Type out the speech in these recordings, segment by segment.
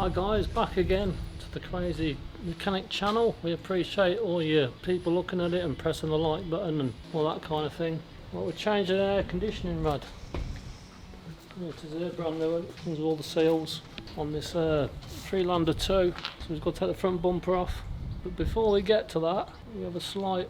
Hi guys, back again to the Crazy Mechanic channel. We appreciate all you people looking at it and pressing the like button and all that kind of thing. Well, we're changing the air conditioning rod. It is a brand new one. Comes with all the seals on this Freelander 2. So we've got to take the front bumper off. But before we get to that, we have a slight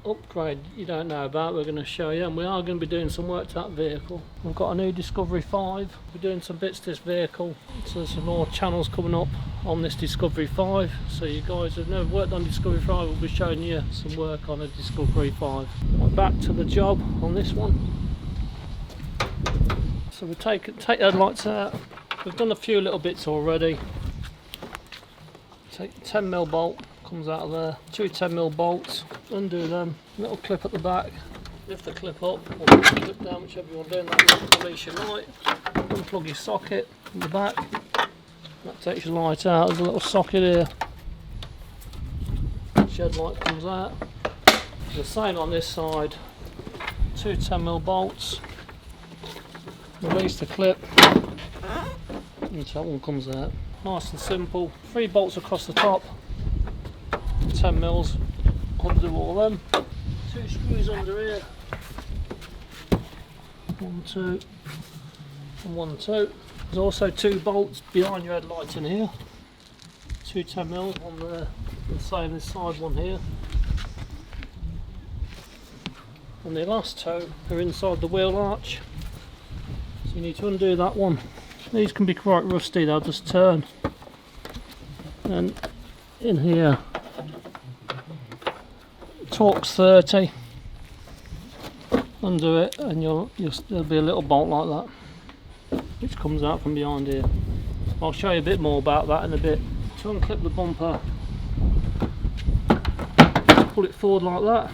upgrade you don't know about. We're going to show you, and we are going to be doing some work to that vehicle. We've got a new Discovery 5. We're doing some bits to this vehicle, so there's some more channels coming up on this Discovery 5. So you guys who've never worked on Discovery 5, we'll be showing you some work on a Discovery 5. We're back to the job on this one. So we take the headlights out. We've done a few little bits already. Take the 10mm bolt, comes out of there, two 10mm bolts, undo them, little clip at the back, lift the clip up or lift the clip down, whichever you want to do, and that will release your light. Unplug your socket in the back, that takes your light out. There's a little socket here, shed light comes out. The same on this side, two 10mm bolts, release the clip, and that one comes out. Nice and simple. 3 bolts across the top, 10mm, undo all them. 2 screws under here, 1, 2, and 1, 2. There's also 2 bolts behind your headlights in here. 2 10mm on there, the same this side, one here. And the last 2 are inside the wheel arch. So you need to undo that one. These can be quite rusty, they'll just turn. And in here, Torx 30. Undo it, and there'll be a little bolt like that, which comes out from behind here. I'll show you a bit more about that in a bit. To unclip the bumper, pull it forward like that,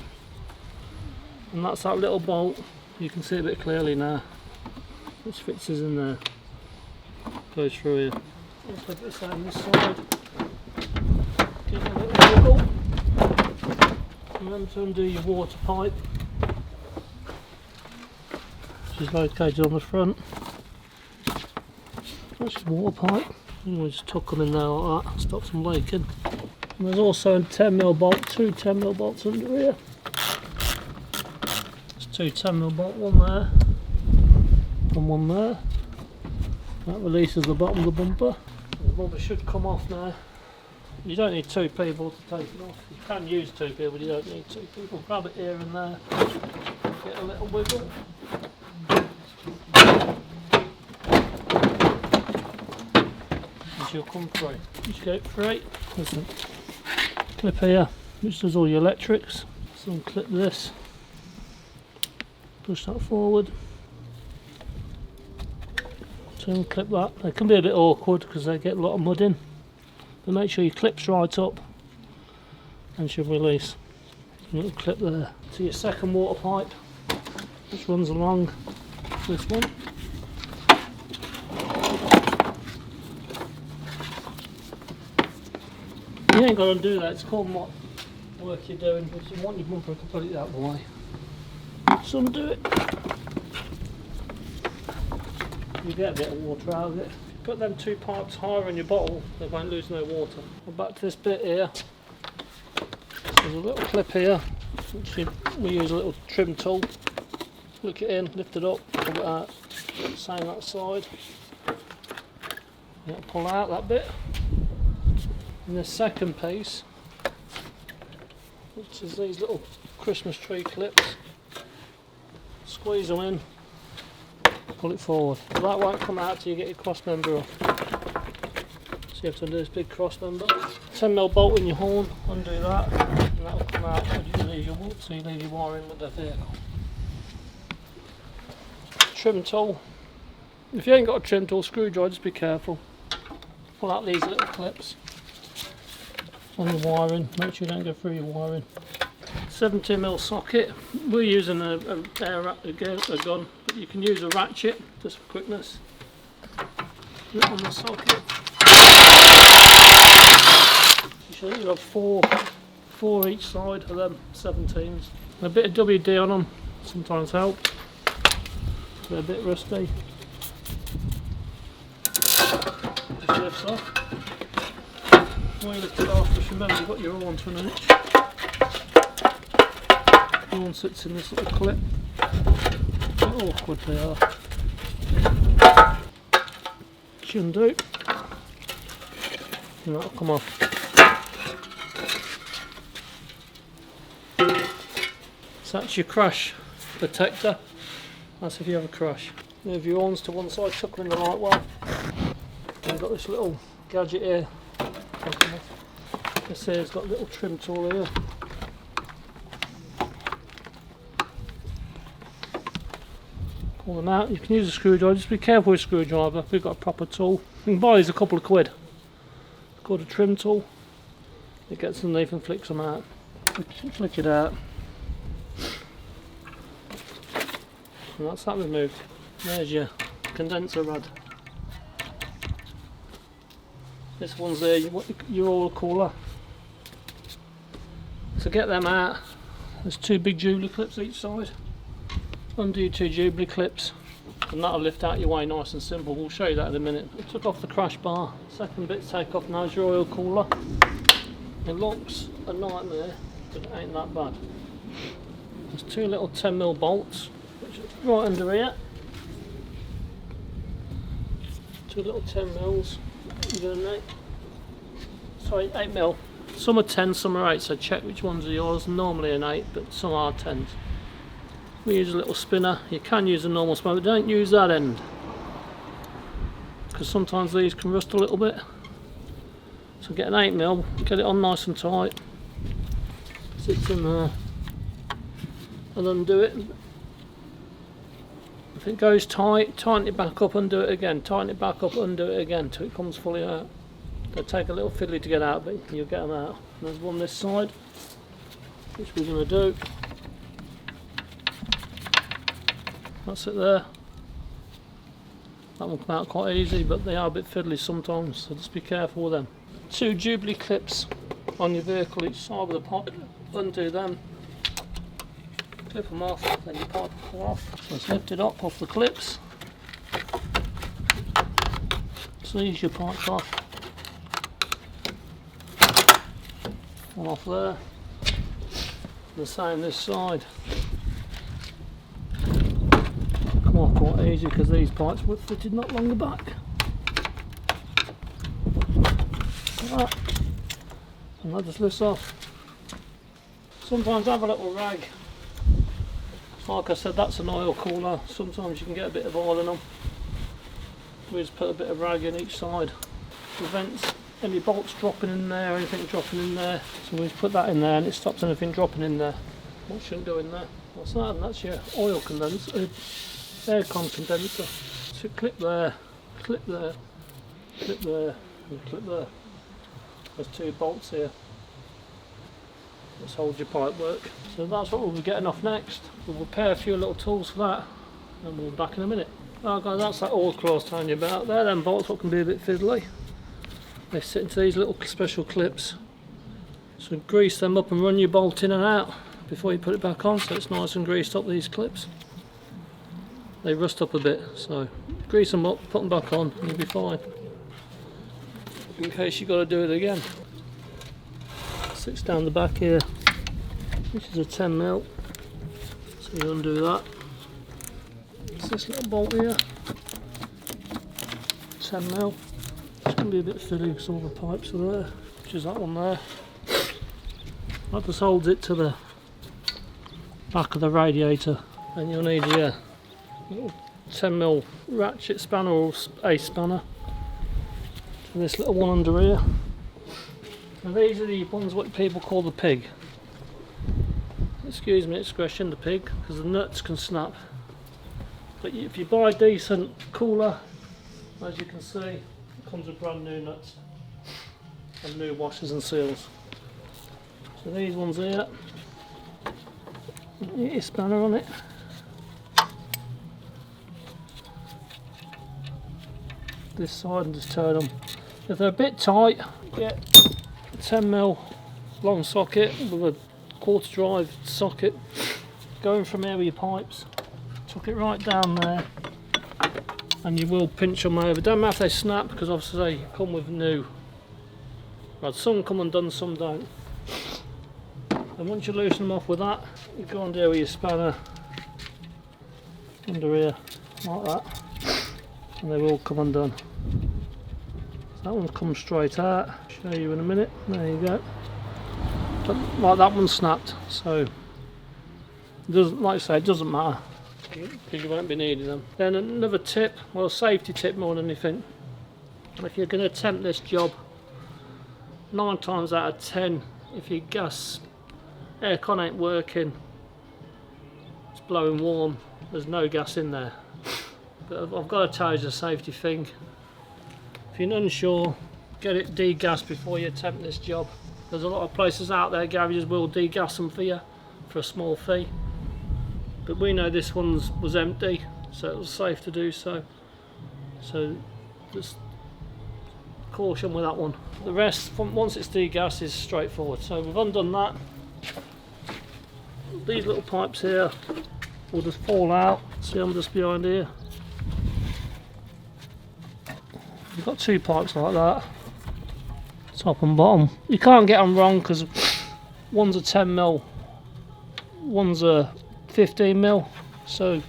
and that's that little bolt. You can see it a bit clearly now, which fits us in there. Goes through here. I'll flip this out on this side. Give it a little wiggle. Remember to undo your water pipe, which is located on the front. That's your water pipe. And we just tuck them in there like that, stops them leaking. And there's also a 10mm bolt, 2 10mm bolts under here. There's 2 10mm bolt, one there and one there. That releases the bottom of the bumper. The bumper should come off now. You don't need 2 people to take it off. You can use 2 people, but you don't need 2 people. Grab it here and there, get a little wiggle. And she'll come free. Just go free. There's a clip here, which does all your electrics. So unclip this, push that forward. So unclip that. They can be a bit awkward because they get a lot of mud in, but make sure your clip's right up and she'll release. A little clip there. To your second water pipe, which runs along this one. You ain't got to do that, it's called what work you're doing, but you want your bumper completely out of the way. Just undo it. You get a bit of water out of it. If you put them 2 pipes higher in your bottle, they won't lose no water. Well, back to this bit here. There's a little clip here, which we use a little trim tool. Look it in, lift it up, pull it out. Same that side. You pull out that bit. And the second piece, which is these little Christmas tree clips. Squeeze them in. Pull it forward. But that won't come out till you get your cross member off. So you have to undo this big cross member. 10mm bolt in your horn, undo that, and that will come out when you leave your wood, so you leave your wire in with the vehicle. Trim tool. If you ain't got a trim tool, screwdriver, just be careful. Pull out these little clips on the wiring, make sure you don't go through your wiring. 17mm socket. We're using a gun, but you can use a ratchet just for quickness. Put it on the socket. You should have 4 each side of them 17s. A bit of WD on them sometimes helps. They're a bit rusty. Just lift clips off. When you lift it off, just remember you've got your horn to an inch. The horn sits in this little clip. A bit awkward they are. Shouldn't do. And that'll come off. So that's your crash protector. That's if you have a crash. Move your horns to one side, tuck them in the right way. And you've got this little gadget here. This here's got a little trim tool here. Pull them out. You can use a screwdriver, just be careful with a screwdriver. We've got a proper tool. You can buy these a couple of quid. It's called a trim tool. It gets underneath and flicks them out. Flick it out. And that's that removed. There's your condenser rod. This one's there, your oil cooler. So get them out. There's two big Jubilee clips each side. Undo your two Jubilee clips and that'll lift out your way nice and simple. We'll show you that in a minute. I took off the crash bar. Second bit to take off now is your oil cooler. It looks a nightmare, but it ain't that bad. There's two little 10mm bolts which are right under here. Two little 10mm. You're gonna need, sorry, 8mm. Some are 10, some are 8, so check which ones are yours. Normally an 8, but some are 10s. We use a little spinner. You can use a normal spinner, but don't use that end, because sometimes these can rust a little bit. So get an 8mm, get it on nice and tight. Sits in there. And undo it. If it goes tight, tighten it back up, undo it again. Tighten it back up, undo it again till it comes fully out. They'll take a little fiddly to get out, but you'll get them out. And there's one this side, which we're going to do. That's it there. That one come out quite easy, but they are a bit fiddly sometimes, so just be careful with them. Two Jubilee clips on your vehicle each side with a pipe. Undo them. Clip them off, then your pipe will come off. So let's lift it up off the clips. Seize your pipe off. One off there. The same this side. Come off quite easy because these pipes were fitted not long back. Like that. And that just lifts off. Sometimes have a little rag. Like I said, that's an oil cooler. Sometimes you can get a bit of oil in them. We just put a bit of rag in each side. Prevents any bolts dropping in there, anything dropping in there. So we just put that in there and it stops anything dropping in there. What shouldn't go in there? What's that? And that's your oil condenser, aircon condenser. So clip there, clip there, clip there, and clip there. There's two bolts here. Let's hold your pipe work. So that's what we'll be getting off next. We'll repair a few little tools for that and we'll be back in a minute. Right guys, that's that oil cloth I was telling you about. They're them bolts what can be a bit fiddly. They sit into these little special clips. So grease them up and run your bolt in and out before you put it back on so it's nice and greased up, these clips. They rust up a bit, so grease them up, put them back on and you'll be fine. In case you've got to do it again. Sits down the back here, which is a 10mm, so you undo that. It's this little bolt here, 10mm. It's going to be a bit fiddly because all the pipes are there, which is that one there. That just holds it to the back of the radiator, and you'll need your little 10mm ratchet spanner or a spanner, and this little one under here. Now these are the ones what people call the pig. Excuse me expression, the pig, because the nuts can snap. But if you buy a decent cooler, as you can see, it comes with brand new nuts and new washers and seals. So these ones here, get your spanner on it. This side and just turn them. If they're a bit tight, get 10mm long socket with a quarter drive socket. Go in from here with your pipes, tuck it right down there, and you will pinch them over. Don't matter if they snap, because obviously they come with new rods. Some come undone, some don't. And once you loosen them off with that, you go on there with your spanner under here like that, and they will come undone. So that one's come straight out. Show you in a minute. There you go. But like that one snapped, so it doesn't, like I say, it doesn't matter because you won't be needing them. Then another tip, well, a safety tip more than anything. If you're going to attempt this job, 9 times out of 10, if your gas aircon ain't working, it's blowing warm, there's no gas in there. But I've got to tell you the safety thing. If you're unsure, get it degassed before you attempt this job. There's a lot of places out there, garages will degas them for you for a small fee. But we know this one was empty, so it was safe to do so. So just caution with that one. The rest, once it's degassed, is straightforward. So we've undone that. These little pipes here will just fall out. See, I'm just behind here. You've got 2 pipes like that, top and bottom. You can't get them wrong because one's a 10mm, one's a 15mm, so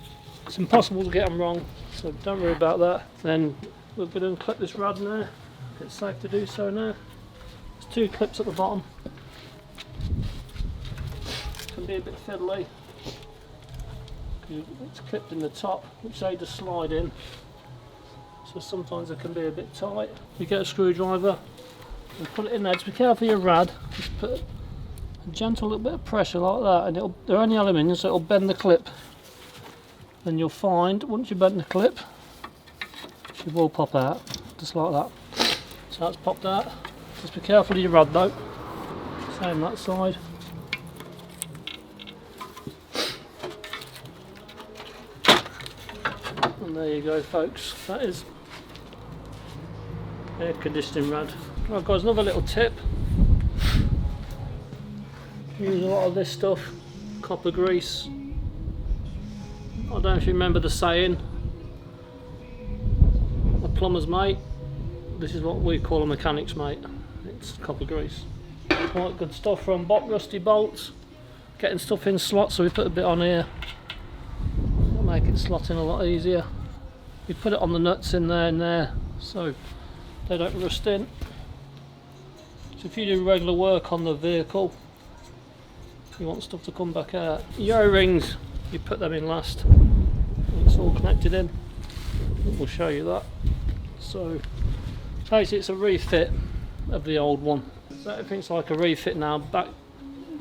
it's impossible to get them wrong, so don't worry about that. Then we're going to clip this rod now. It's safe to do so now. There's 2 clips at the bottom. Can be a bit fiddly. It's clipped in the top, which they just slide in, so sometimes it can be a bit tight. You get a screwdriver and put it in there. Just be careful of your rad. Just put a gentle little bit of pressure like that, and they're only aluminium, so it'll bend the clip. Then you'll find once you bend the clip, she will pop out just like that. So that's popped out. Just be careful of your rod though. Same that side. And there you go, folks. That is air conditioning rod. Right guys, another little tip. Use a lot of this stuff, copper grease. I don't know if you remember the saying, a plumber's mate. This is what we call a mechanic's mate. It's copper grease. Quite good stuff from rusty bolts. Getting stuff in slots, so we put a bit on here. It'll make it slotting a lot easier. We put it on the nuts in there and there, so they don't rust in. So if you do regular work on the vehicle, you want stuff to come back out. Your O-rings, you put them in last. It's all connected in. We'll show you that. So basically it's a refit of the old one. So everything's like a refit now, back,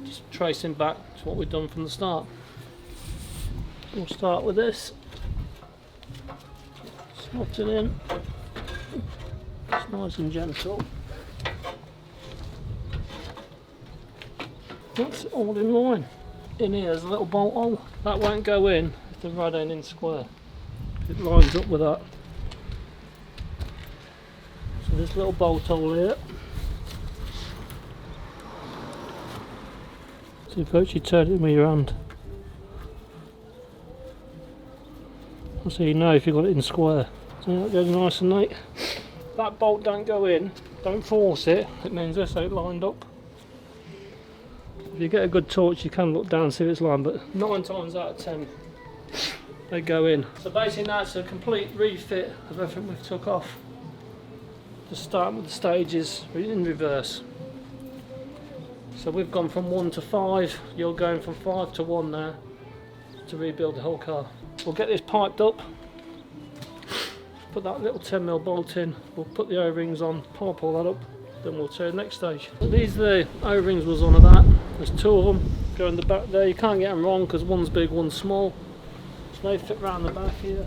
just tracing back to what we've done from the start. We'll start with this. Slot it in. It's nice and gentle. That's all in line. In here is a little bolt hole. That won't go in if the rod ain't in square. It lines up with that. So this little bolt hole here. So if you actually turn it with your hand, so you know if you've got it in square. So that goes nice and neat. That bolt don't go in, don't force it, it means this ain't lined up. If you get a good torch you can look down and see if it's lined, but 9 times out of 10 they go in. So basically now it's a complete refit of everything we've took off. Just starting with the stages in reverse. So we've gone from 1 to 5, you're going from 5 to 1 now to rebuild the whole car. We'll get this piped up, put that little 10mm bolt in, we'll put the O-rings on, pipe all that up, then we'll turn next stage. These are the O-rings was on of that. There's 2 of them, go in the back there. You can't get them wrong because one's big, one's small. So they fit round the back here.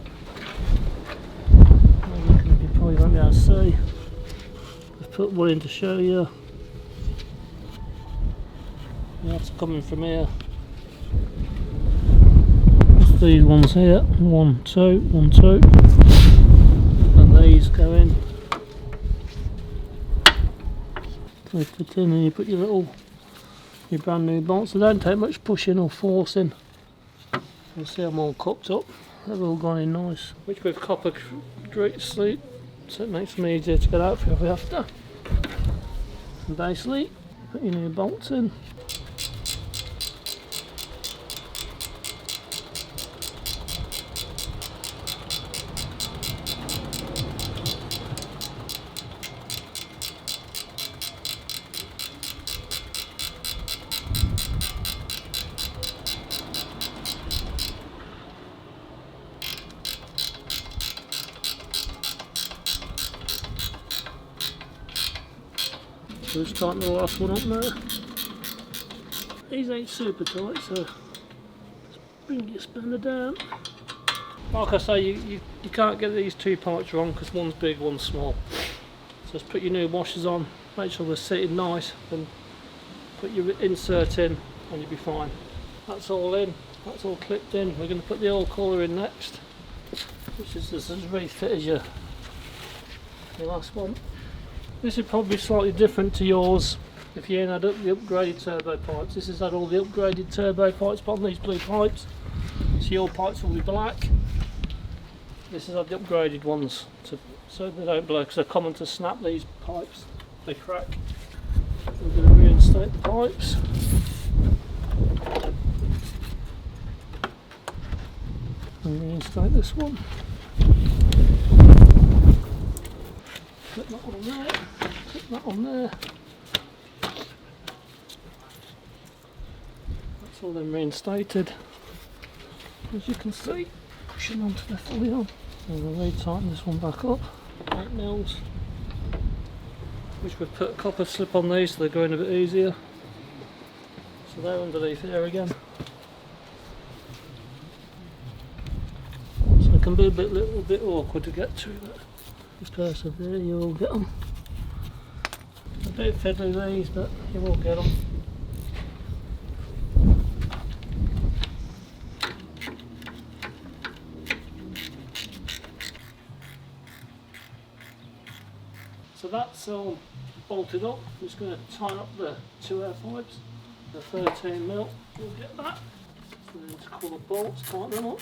You probably won't be able to see. I've put one in to show you. You have to come in from here. It's these ones here. 1, 2, 1, 2. And these go in. They fit in and you put your brand new bolts. They don't take much pushing or forcing. You'll see them all cupped up. they've all gone in nice. Which with copper great sleep, so it makes them easier to get out if we have to. And basically, put your new bolts in. Just tighten the last one up there. These ain't super tight, so just bring your spanner down. Like I say, you can't get these two pipes wrong because one's big, one's small. So just put your new washers on, make sure they're sitting nice, then put your insert in and you'll be fine. That's all in, that's all clipped in. We're going to put the oil cooler in next, which is just as refit as your last one. This is probably slightly different to yours if you ain't had up the upgraded turbo pipes. This has had all the upgraded turbo pipes on these blue pipes. So your pipes will be black. This has had the upgraded ones so they don't blow, because they're common to snap these pipes. They crack. We're going to reinstate the pipes. And reinstate this one. Put that on there, put that on there. That's all then reinstated. As you can see, pushing onto the fully on. And we'll re-tighten this one back up. 8 mils. Which we've put a copper slip on these so they're going a bit easier. So they're underneath here again. So it can be a little bit awkward to get to that. Just persevere, you will get them. A bit fiddly these, but you will get them. So that's all bolted up. I'm just going to tighten up the 2 air pipes, the 13 mil. You'll get that. So then to cool the bolts, tighten them up.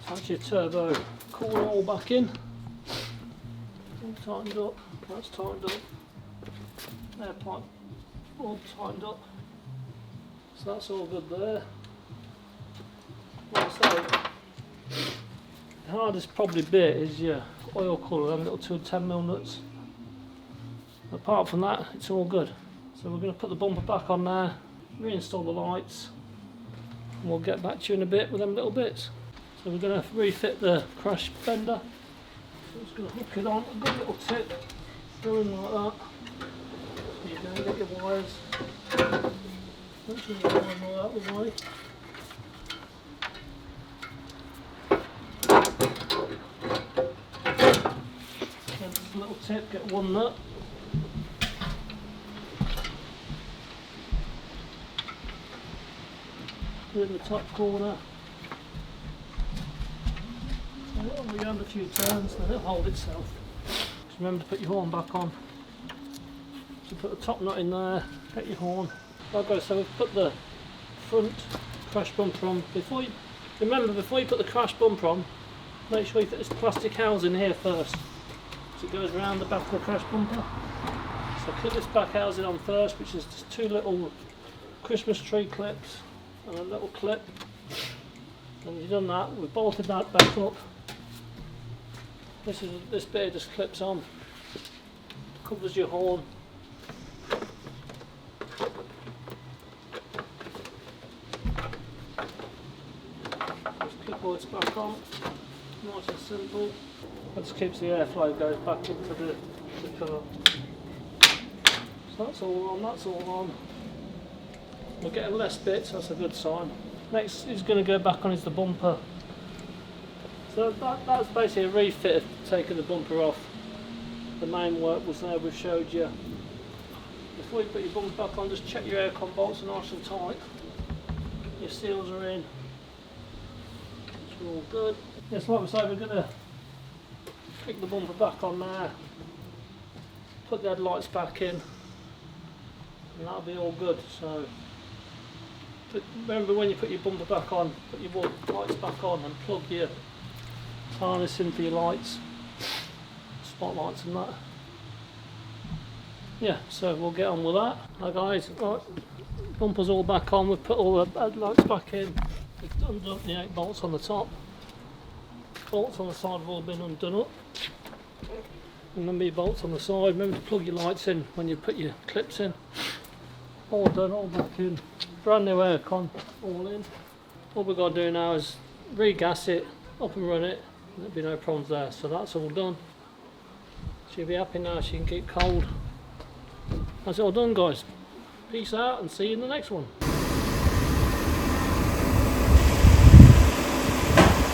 That's your turbo cooler all back in. All tightened up, that's tightened up. Air pipe all tightened up. So that's all good there. Like I say, the hardest probably bit is your oil cooler, them little 2 10mm nuts. Apart from that, it's all good. So we're going to put the bumper back on there, reinstall the lights, and we'll get back to you in a bit with them little bits. So we're going to refit the crash fender. So I'm just going to hook it on, a good little tip, go in like that. So you're going to get your wires. Make sure you get them all out of the way. Then just a little tip, get one nut. Put it in the top corner. It'll be under a few turns, then it'll hold itself. Just remember to put your horn back on. So put the top nut in there, get your horn. Okay, so we've put the front crash bumper on. Before you put the crash bumper on, make sure you put this plastic housing here first. So it goes around the back of the crash bumper. So clip this back housing on first, which is just 2 little Christmas tree clips and a little clip. And you've done that, we've bolted that back up. This bit just clips on, covers your horn. Just clip all this back on, nice and simple. That just keeps the airflow goes back into the car. So that's all on, that's all on. We're getting less bits, that's a good sign. Next is going to go back on is the bumper. So that's basically a refit of taking the bumper off. The main work was there, we've showed you. Before you put your bumper back on, just check your aircon bolts are nice and tight. Your seals are in. It's all good. Yes, like we say, we're going to pick the bumper back on there. Put the headlights back in. And that'll be all good. So But remember, when you put your bumper back on, put your lights back on and plug your harness in for your lights, spotlights and that. Yeah, so we'll get on with that. Now guys, right, bumper's all back on, we've put all the headlights back in, we've undone the 8 bolts on the top, bolts on the side have all been undone up. Remember your bolts on the side, remember to plug your lights in when you put your clips in. All done, all back in. Brand new aircon, all in. All we've got to do now is re-gas it, up and run it, there'll be no problems there. So that's all done. She'll be happy now, she can keep cold. That's all done guys. Peace out and see you in the next one.